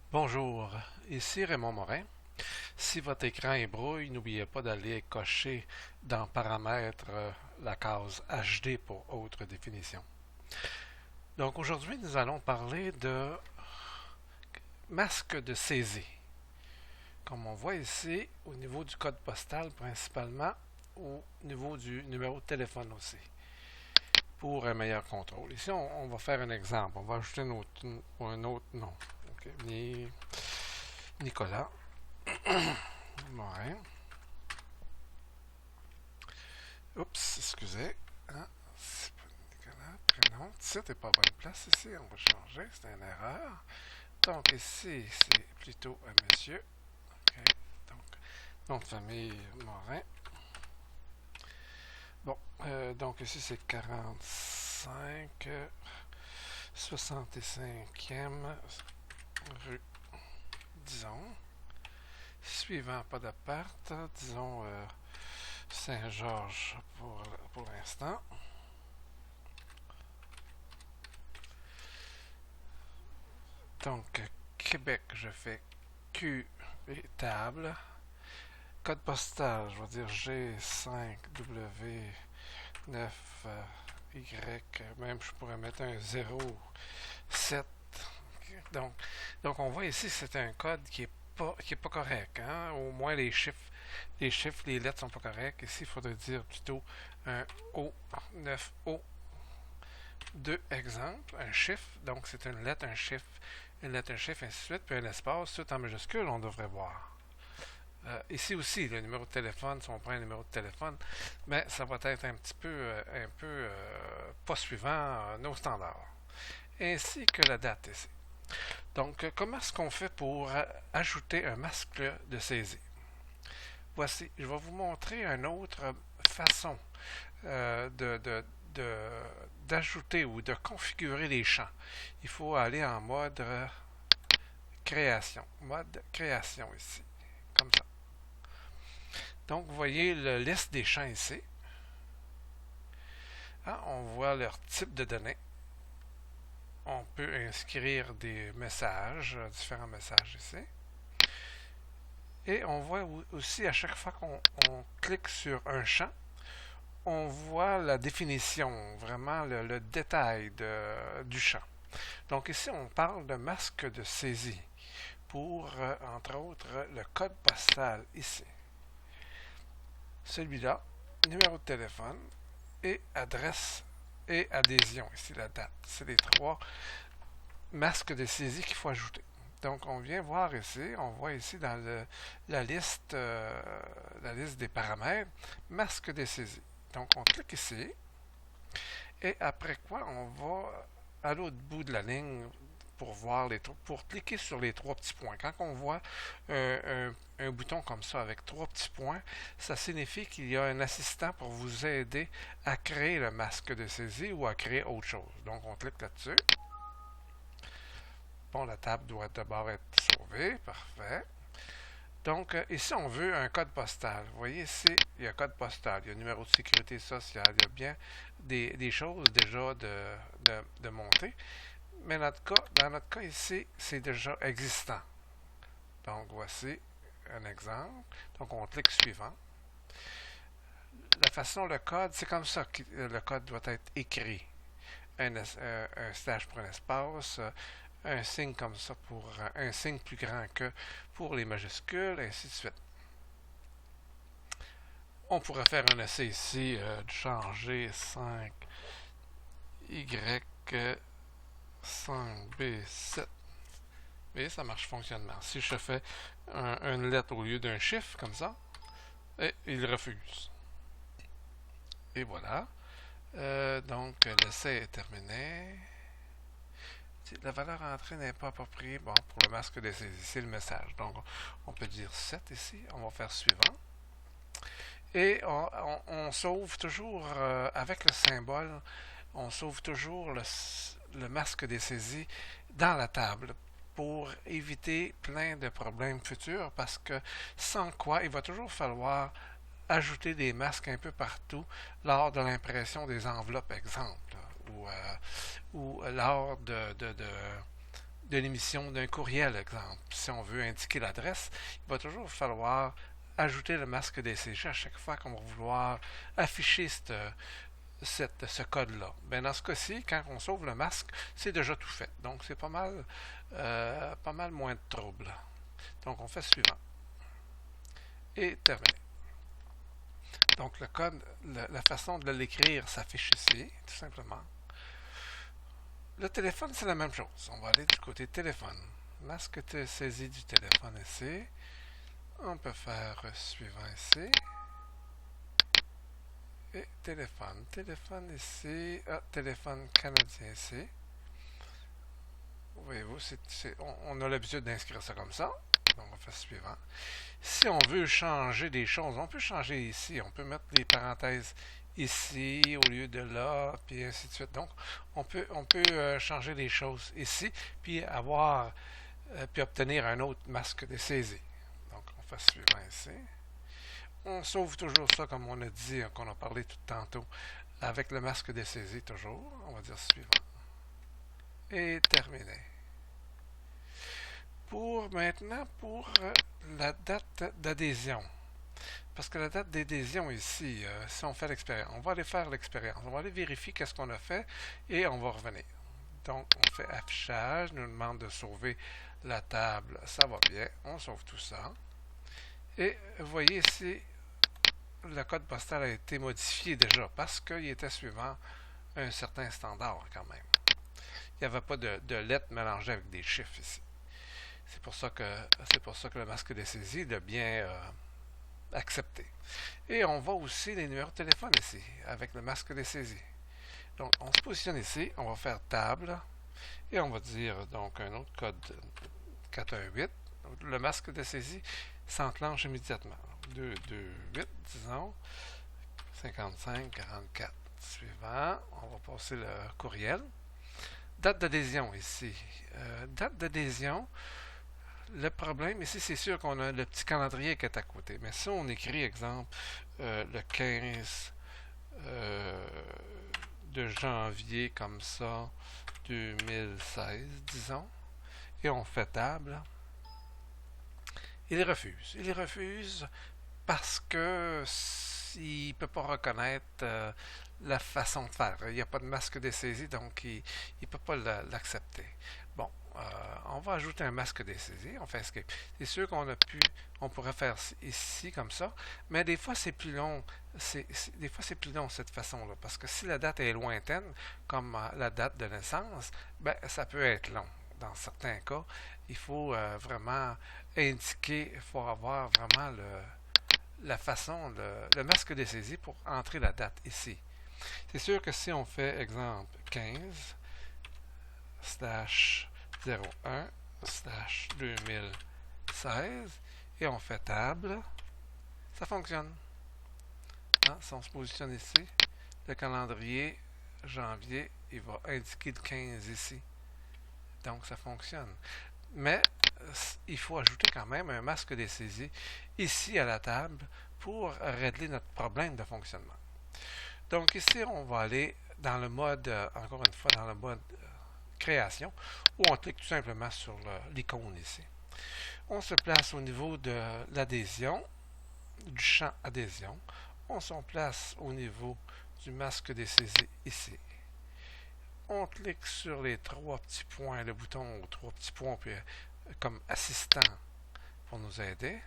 Bonjour, ici Raymond Morin. Si votre écran est brouille, n'oubliez pas d'aller cocher dans Paramètres la case HD pour haute définition. Donc aujourd'hui, nous allons parler de masque de saisie. Comme on voit ici, au niveau du code postal principalement, au niveau du numéro de téléphone aussi, pour un meilleur contrôle. Ici, on va faire un exemple. On va ajouter un autre nom. Okay. Nicolas Morin. Oups, excusez. Hein? C'est pas Nicolas. Prénom. Titre n'est pas à bonne place ici. On va changer. C'est une erreur. Donc ici, c'est plutôt un monsieur. Okay. Donc, nom de famille Morin. Bon, donc ici c'est 45 65e rue, disons. Suivant, pas d'appart, disons Saint-Georges pour l'instant. Donc, Québec, je fais Q et table. Code postal, je vais dire G5W9Y. Même je pourrais mettre un 07. Donc, donc on voit ici c'est un code qui est pas correct. Hein? Au moins les lettres sont pas correctes. Ici, il faudrait dire plutôt un O9O. Deux exemples, un chiffre, donc c'est une lettre, un chiffre, ainsi de suite, puis un espace, tout en majuscule, on devrait voir. Ici aussi, le numéro de téléphone, si on prend un numéro de téléphone, mais ça va être un petit peu, pas suivant nos standards. Ainsi que la date ici. Donc, comment est-ce qu'on fait pour ajouter un masque de saisie? Voici, je vais vous montrer une autre façon euh, de, de, d'ajouter ou de configurer les champs. Il faut aller en mode création. Mode création ici. Comme ça. Donc, vous voyez la liste des champs ici. Ah, on voit leur type de données. On peut inscrire des messages, différents messages ici. Et on voit aussi à chaque fois qu'on clique sur un champ, on voit la définition, vraiment le détail du champ. Donc ici, on parle de masque de saisie pour, entre autres, le code postal ici. Celui-là, numéro de téléphone et adresse et adhésion, ici la date. C'est les trois masques de saisie qu'il faut ajouter. Donc on vient voir ici, on voit ici dans la liste des paramètres, masque de saisie. Donc on clique ici et après quoi on va à l'autre bout de la ligne pour voir pour cliquer sur les trois petits points. Quand on voit un bouton comme ça avec trois petits points, ça signifie qu'il y a un assistant pour vous aider à créer le masque de saisie ou à créer autre chose. Donc on clique là-dessus. Bon, la table doit d'abord être sauvée. Parfait. Donc, ici, on veut un code postal. Vous voyez ici, il y a code postal, il y a numéro de sécurité sociale, il y a bien des choses déjà de monter. Mais dans notre cas ici, c'est déjà existant. Donc, voici un exemple. Donc, on clique suivant. La façon, le code, c'est comme ça que le code doit être écrit. Un slash pour un espace, un signe comme ça pour un signe plus grand que pour les majuscules, ainsi de suite. On pourrait faire un essai ici de changer 5Y5B7. Et ça marche fonctionnement. Si je fais une lettre au lieu d'un chiffre, comme ça, et il refuse. Et voilà. Donc, l'essai est terminé. La valeur entrée n'est pas appropriée. Bon, pour le masque de saisie, c'est le message. Donc, on peut dire 7 ici. On va faire suivant. Et on sauve toujours, avec le symbole, on sauve toujours le masque des saisies dans la table pour éviter plein de problèmes futurs parce que sans quoi il va toujours falloir ajouter des masques un peu partout lors de l'impression des enveloppes, exemple, ou lors de l'émission d'un courriel, exemple. Si on veut indiquer l'adresse, il va toujours falloir ajouter le masque DCG à chaque fois qu'on va vouloir afficher ce code-là. Ben dans ce cas-ci, quand on sauve le masque, c'est déjà tout fait. Donc c'est pas mal moins de trouble. Donc on fait suivant. Et terminé. Donc le code, la façon de l'écrire s'affiche ici, tout simplement. Le téléphone, c'est la même chose. On va aller du côté téléphone. Masque saisie du téléphone ici. On peut faire suivant ici. Et téléphone. Téléphone ici. Téléphone canadien ici. Voyez-vous, on a l'habitude d'inscrire ça comme ça. Donc on fait suivant. Si on veut changer des choses, on peut changer ici. On peut mettre des parenthèses ici au lieu de là, puis ainsi de suite. Donc, on peut changer les choses ici, puis puis obtenir un autre masque de saisie. Donc, on fait suivant ici. On sauve toujours ça, comme on a dit, qu'on a parlé tout tantôt, avec le masque de saisie toujours. On va dire suivant. Et terminé. Maintenant, pour la date d'adhésion. Parce que la date d'adhésion ici, si on fait l'expérience, on va aller faire l'expérience. On va aller vérifier qu'est-ce qu'on a fait et on va revenir. Donc, on fait affichage, nous demande de sauver la table, ça va bien. On sauve tout ça. Et vous voyez ici, le code postal a été modifié déjà parce qu'il était suivant un certain standard quand même. Il n'y avait pas de lettres mélangées avec des chiffres ici. C'est pour ça que le masque de saisie l'a bien accepté. Et on voit aussi les numéros de téléphone ici, avec le masque de saisie. Donc, on se positionne ici, on va faire table, et on va dire donc un autre code 418. Donc, le masque de saisie s'enclenche immédiatement. 228, disons, 55 44. Suivant, on va passer le courriel. Date d'adhésion ici. Date d'adhésion. Le problème ici, c'est sûr qu'on a le petit calendrier qui est à côté. Mais si on écrit, exemple, le 15 de janvier, comme ça, 2016, disons, et on fait table, il refuse. Il refuse parce que il ne peut pas reconnaître la façon de faire. Il n'y a pas de masque de saisie, donc il ne peut pas l'accepter. Bon, on va ajouter un masque de saisie, on fait escape. C'est sûr on pourrait faire ici comme ça, mais des fois c'est plus long. Des fois c'est plus long cette façon-là, parce que si la date est lointaine, comme la date de naissance, ben ça peut être long. Dans certains cas, il faut vraiment indiquer, il faut avoir vraiment la façon, le masque de saisie pour entrer la date ici. C'est sûr que si on fait exemple 15/01/2016 et on fait table, ça fonctionne. Si on se positionne ici, le calendrier janvier, il va indiquer le 15 ici. Donc ça fonctionne. Mais il faut ajouter quand même un masque de saisie ici à la table pour régler notre problème de fonctionnement. Donc ici, on va aller dans le mode, encore une fois, dans le mode création, où on clique tout simplement sur l'icône ici. On se place au niveau de l'adhésion, du champ adhésion. On se place au niveau du masque de saisie ici. On clique sur les trois petits points, le bouton aux trois petits points, puis comme assistant pour nous aider.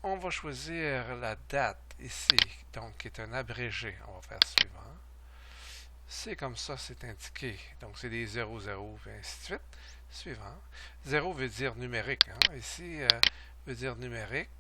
On va choisir la date ici, donc qui est un abrégé. On va faire suivant. C'est comme ça, c'est indiqué. Donc c'est des 00 et ainsi de suite. Suivant. 0 veut dire numérique. Ici veut dire numérique.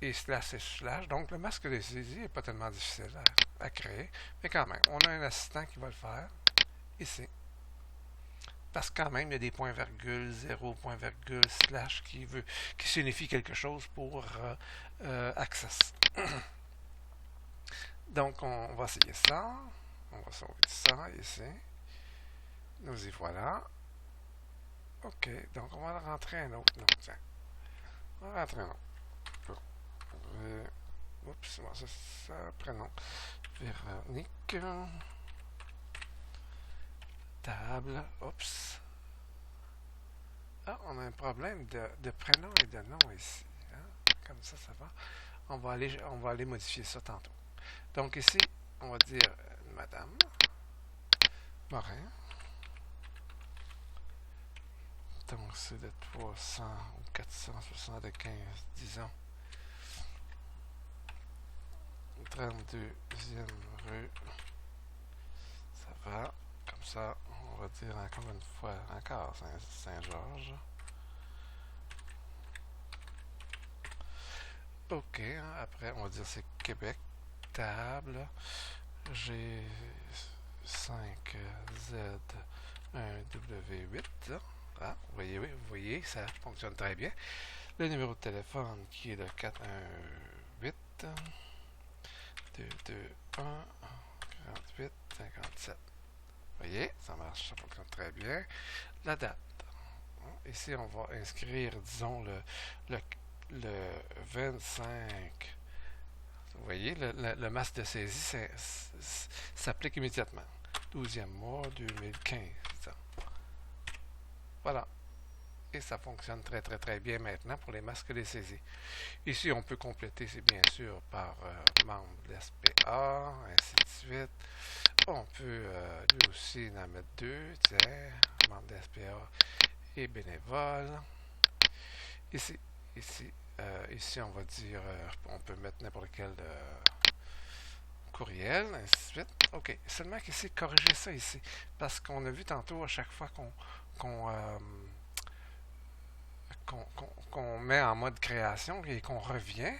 Et slash et slash. Donc le masque de saisie n'est pas tellement difficile à créer. Mais quand même, on a un assistant qui va le faire ici. Parce que quand même, il y a des points-virgules, 0, point-virgule, slash qui signifie quelque chose pour access. Donc, on va essayer ça. On va sauver ça ici. Nous y voilà. OK, donc on va rentrer un autre nom. Tiens. On va rentrer un autre. Oups, ça, prénom. Véronique. Table. Oups. Ah, on a un problème de prénom et de nom ici. Hein? Comme ça va. On va aller modifier ça tantôt. Donc ici, on va dire Madame Morin. Donc c'est de 300 ou 475, disons. 32e rue. Ça va. Comme ça, on va dire encore une fois, encore Saint-Georges. OK, hein, après, on va dire c'est Québec. Table. G5Z1W8. Ah, vous voyez, ça fonctionne très bien. Le numéro de téléphone qui est le 418 221 48 57. Vous voyez, ça marche, ça fonctionne très bien. La date. Ici, on va inscrire, disons, le 25. Vous voyez, le masque de saisie s'applique immédiatement. 12e mois 2015. Voilà. Et ça fonctionne très très très bien maintenant pour les masques de saisie. Ici, on peut compléter, c'est bien sûr, par membre de l'SPA, ainsi de suite. On peut lui aussi en mettre deux, tiens, membre de l'SPA et bénévole. Ici, on va dire, on peut mettre n'importe quel courriel, ainsi de suite. OK. Seulement qu'ici, corriger ça ici. Parce qu'on a vu tantôt, à chaque fois qu'on met en mode création et qu'on revient,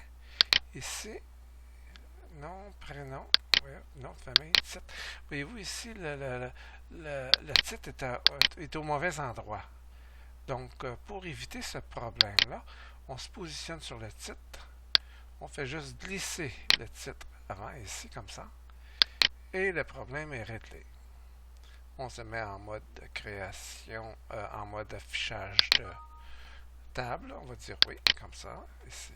ici, nom, prénom, nom de famille, titre. Voyez-vous ici, le titre est au mauvais endroit. Donc, pour éviter ce problème-là, on se positionne sur le titre. On fait juste glisser le titre avant, ici, comme ça. Et le problème est réglé. On se met en mode création, en mode affichage de table. On va dire oui, comme ça, ici.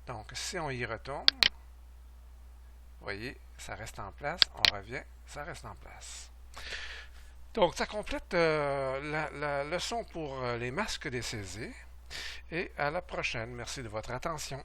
Donc, si on y retourne, vous voyez, ça reste en place. On revient, ça reste en place. Donc, ça complète la leçon pour les masques des saisies. Et à la prochaine. Merci de votre attention.